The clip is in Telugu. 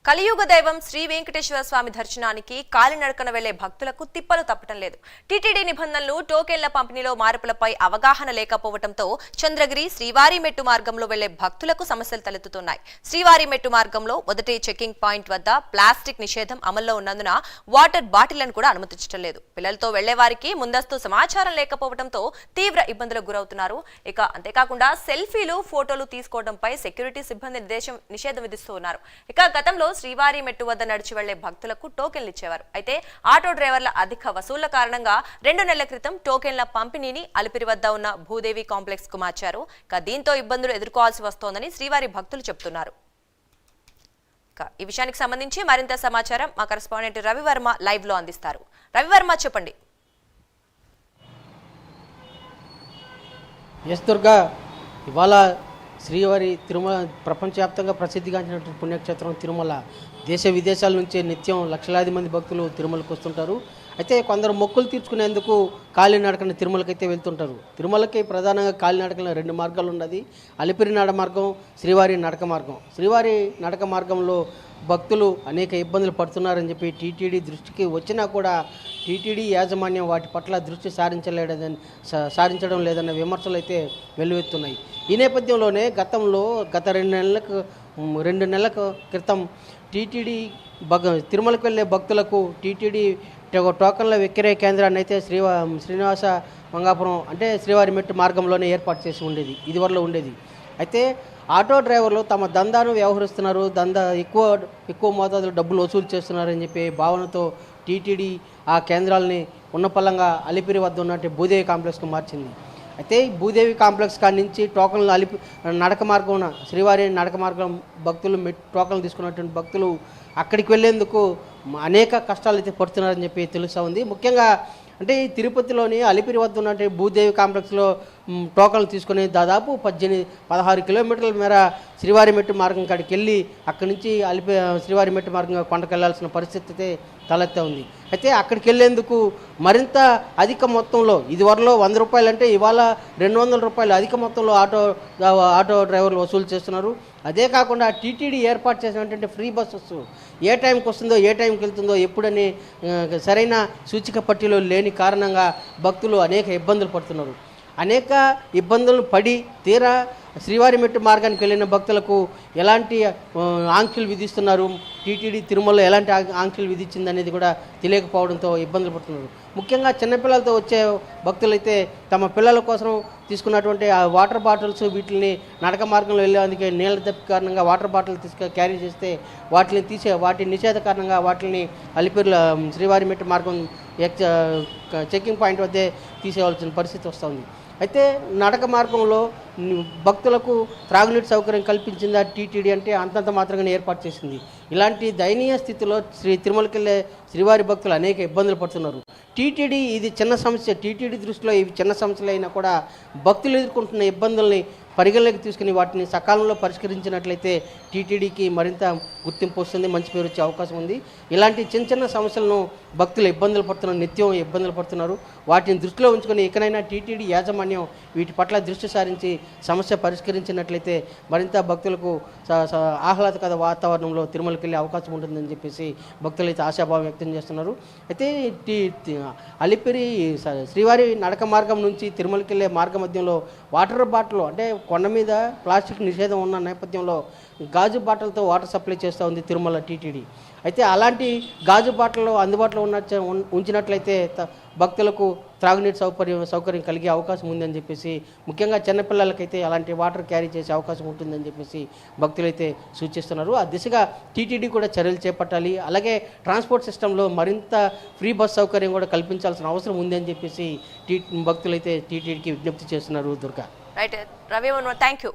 కలియుగ దైవం శ్రీ వెంకటేశ్వర స్వామి దర్శనానికి కాలినడకన వెళ్లే భక్తులకు తిప్పలు తప్పటం లేదు. టీటీడీ నిబంధనలు, టోకెన్ల పంపిణీలో మార్పులపై అవగాహన లేకపోవడంతో చంద్రగిరి శ్రీవారి మెట్టు మార్గంలో వెళ్లే భక్తులకు సమస్యలు తలెత్తుతున్నాయి. శ్రీవారి మెట్టు మార్గంలో మొదటి చెకింగ్ పాయింట్ వద్ద ప్లాస్టిక్ నిషేధం అమల్లో ఉన్నందున వాటర్ బాటిళ్లను కూడా అనుమతించడం లేదు. పిల్లలతో వెళ్లే వారికి ముందస్తు సమాచారం లేకపోవడంతో తీవ్ర ఇబ్బందులకు గురవుతున్నారు. ఇక అంతేకాకుండా సెల్ఫీలు, ఫోటోలు తీసుకోవడంపై సెక్యూరిటీ సిబ్బంది నిషేధం విధిస్తున్నారు. ఇక గతంలో శ్రీవారి మెట్టు వద్ద నడిచి వెళ్లే భక్తులకు టోకెన్లు ఇచ్చేవారు. అయితే ఆటో డ్రైవర్ల అధిక వసూళ్ల కారణంగా 2 నెలల క్రితం టోకెన్ల పంపిణీని అలిపిరి వద్ద ఉన్న భూదేవి కాంప్లెక్స్ కు మార్చారు. దీంతో ఇబ్బందులు ఎదుర్కోవాల్సి వస్తోందని శ్రీవారి భక్తులు చెబుతున్నారు. ఈ విషయానికి సంబంధించి మరింత సమాచారం మా కరెస్పాండెంట్ రవివర్మ లైవ్ లో అందిస్తారు. రవివర్మ, చెప్పండి. ఇవాళ శ్రీవారి తిరుమల ప్రపంచవ్యాప్తంగా ప్రసిద్ధిగాంచినటువంటి పుణ్యక్షేత్రం తిరుమల. దేశ విదేశాల నుంచి నిత్యం లక్షలాది మంది భక్తులు తిరుమలకు వస్తుంటారు. అయితే కొందరు మొక్కులు తీర్చుకునేందుకు కాలినడకన తిరుమలకైతే వెళ్తుంటారు. తిరుమలకి ప్రధానంగా కాలినడకన 2 మార్గాలు ఉన్నది. అలిపిరి నడ మార్గం, శ్రీవారి నడక మార్గం. శ్రీవారి నడక మార్గంలో భక్తులు అనేక ఇబ్బందులు పడుతున్నారని చెప్పి టీటీడీ దృష్టికి వచ్చినా కూడా టీటీడీ యాజమాన్యం వాటి పట్ల దృష్టి సారించడం లేదన్న విమర్శలు అయితే వెల్లువెత్తున్నాయి. ఈ నేపథ్యంలోనే గత 2 నెలల క్రితం టీటీడీ తిరుమలకు వెళ్ళే భక్తులకు టీటీడీ టోకన్ల విక్రయ కేంద్రాన్ని అయితే శ్రీనివాస మంగాపురం అంటే శ్రీవారి మెట్టు మార్గంలోనే ఏర్పాటు చేసి ఉండేది, ఇదివరలో ఉండేది. అయితే ఆటో డ్రైవర్లు తమ దందాను వ్యవహరిస్తున్నారు, ఎక్కువ మోతాదులో డబ్బులు వసూలు చేస్తున్నారని చెప్పి భావనతో టీటీడీ ఆ కేంద్రాలని ఉన్నపల్లంగా అలిపిరి వద్ద ఉన్నట్టు భూదేవి కాంప్లెక్స్కు మార్చింది. అయితే భూదేవి కాంప్లెక్స్ కాడి నుంచి టోకన్లు నడక మార్గం శ్రీవారి నడక మార్గం భక్తులు టోకన్లు తీసుకున్నటువంటి భక్తులు అక్కడికి వెళ్లేందుకు అనేక కష్టాలు అయితే పడుతున్నారని చెప్పి తెలుస్తూ ఉంది. ముఖ్యంగా అంటే ఈ తిరుపతిలోని అలిపిరి వద్ద ఉన్నట్టు భూదేవి కాంప్లెక్స్లో టోకన్లు తీసుకుని దాదాపు 16 కిలోమీటర్ల మేర శ్రీవారి మెట్టు మార్గం కాడికి వెళ్ళి అక్కడి నుంచి శ్రీవారి మెట్టు మార్గంగా కొండకెళ్లాల్సిన పరిస్థితి అయితే తలెత్తే ఉంది. అయితే అక్కడికి వెళ్ళేందుకు మరింత అధిక మొత్తంలో, ఇదివరలో 100 రూపాయలు అంటే ఇవాళ 200 రూపాయలు అధిక మొత్తంలో ఆటో డ్రైవర్లు వసూలు చేస్తున్నారు. అదే కాకుండా టీటీడీ ఏర్పాటు చేసినటువంటి ఫ్రీ బస్సెస్ ఏ టైంకి వస్తుందో, ఏ టైంకి వెళ్తుందో ఎప్పుడని సరైన సూచిక పట్టిలో లేని కారణంగా భక్తులు అనేక ఇబ్బందులు పడుతున్నారు. అనేక ఇబ్బందులను పడి తీరా శ్రీవారి మెట్టు మార్గానికి వెళ్ళిన భక్తులకు ఎలాంటి ఆంక్షలు విధిస్తున్నారు, టీటీడీ తిరుమలలో ఎలాంటి ఆంక్షలు విధించింది అనేది కూడా తెలియకపోవడంతో ఇబ్బందులు పడుతున్నారు. ముఖ్యంగా చిన్నపిల్లలతో వచ్చే భక్తులైతే తమ పిల్లల కోసం తీసుకున్నటువంటి ఆ వాటర్ బాటిల్స్ వీటిని నడక మార్గంలో వెళ్ళేందుకే నీళ్ళ తప్పి కారణంగా వాటర్ బాటిల్ క్యారీ చేస్తే వాటి నిషేధ కారణంగా వాటిని అలిపిరిలో శ్రీవారి మెట్టు మార్గం చెక్కింగ్ పాయింట్ వద్దే తీసేయవలసిన పరిస్థితి వస్తుంది. అయితే నడక మార్గంలో భక్తులకు త్రాగునీటి సౌకర్యం కల్పించిందా టీటీడీ అంటే అంతంత మాత్రంగానే ఏర్పాటు చేసింది. ఇలాంటి దయనీయ స్థితిలో తిరుమలకి వెళ్ళే శ్రీవారి భక్తులు అనేక ఇబ్బందులు పడుతున్నారు. టీటీడీ ఇది చిన్న సమస్య, టీటీడీ దృష్టిలో ఇవి చిన్న సమస్యలు అయినా కూడా భక్తులు ఎదుర్కొంటున్న ఇబ్బందుల్ని పరిగణలోకి తీసుకుని వాటిని సకాలంలో పరిష్కరించినట్లయితే టీటీడీకి మరింత గుర్తింపు వస్తుంది, మంచి పేరు వచ్చే అవకాశం ఉంది. ఇలాంటి చిన్న సమస్యలను భక్తులు నిత్యం ఇబ్బందులు పడుతున్నారు. వాటిని దృష్టిలో ఉంచుకొని ఇకనైనా టీటీడీ యాజమాన్యం వీటి పట్ల దృష్టి సారించి సమస్య పరిష్కరించినట్లయితే మరింత భక్తులకు ఆహ్లాదకర వాతావరణంలో తిరుమలకి వెళ్ళే అవకాశం ఉంటుందని చెప్పేసి భక్తులు అయితే ఆశాభావం వ్యక్తం చేస్తున్నారు. అయితే అలిపిరి శ్రీవారి నడక మార్గం నుంచి తిరుమలకి వెళ్ళే మార్గ మధ్యంలో వాటర్ బాటిల్ అంటే కొండ మీద ప్లాస్టిక్ నిషేధం ఉన్న నేపథ్యంలో గాజు బాటిల్తో వాటర్ సప్లై చేస్తూ ఉంది తిరుమల టీటీడీ. అయితే అలాంటి గాజు బాటిల్లో అందుబాటులో ఉంచినట్లయితే భక్తులకు త్రాగునీటి సౌకర్యం కలిగే అవకాశం ఉందని చెప్పేసి, ముఖ్యంగా చిన్నపిల్లలకైతే అలాంటి వాటర్ క్యారీ చేసే అవకాశం ఉంటుందని చెప్పేసి భక్తులైతే సూచిస్తున్నారు. ఆ దిశగా టీటీడీ కూడా చర్యలు చేపట్టాలి. అలాగే ట్రాన్స్పోర్ట్ సిస్టంలో మరింత ఫ్రీ బస్ సౌకర్యం కూడా కల్పించాల్సిన అవసరం ఉంది అని చెప్పేసి భక్తులైతే టీటీడీకి విజ్ఞప్తి చేస్తున్నారు. Durga. Right Ravi, thank you.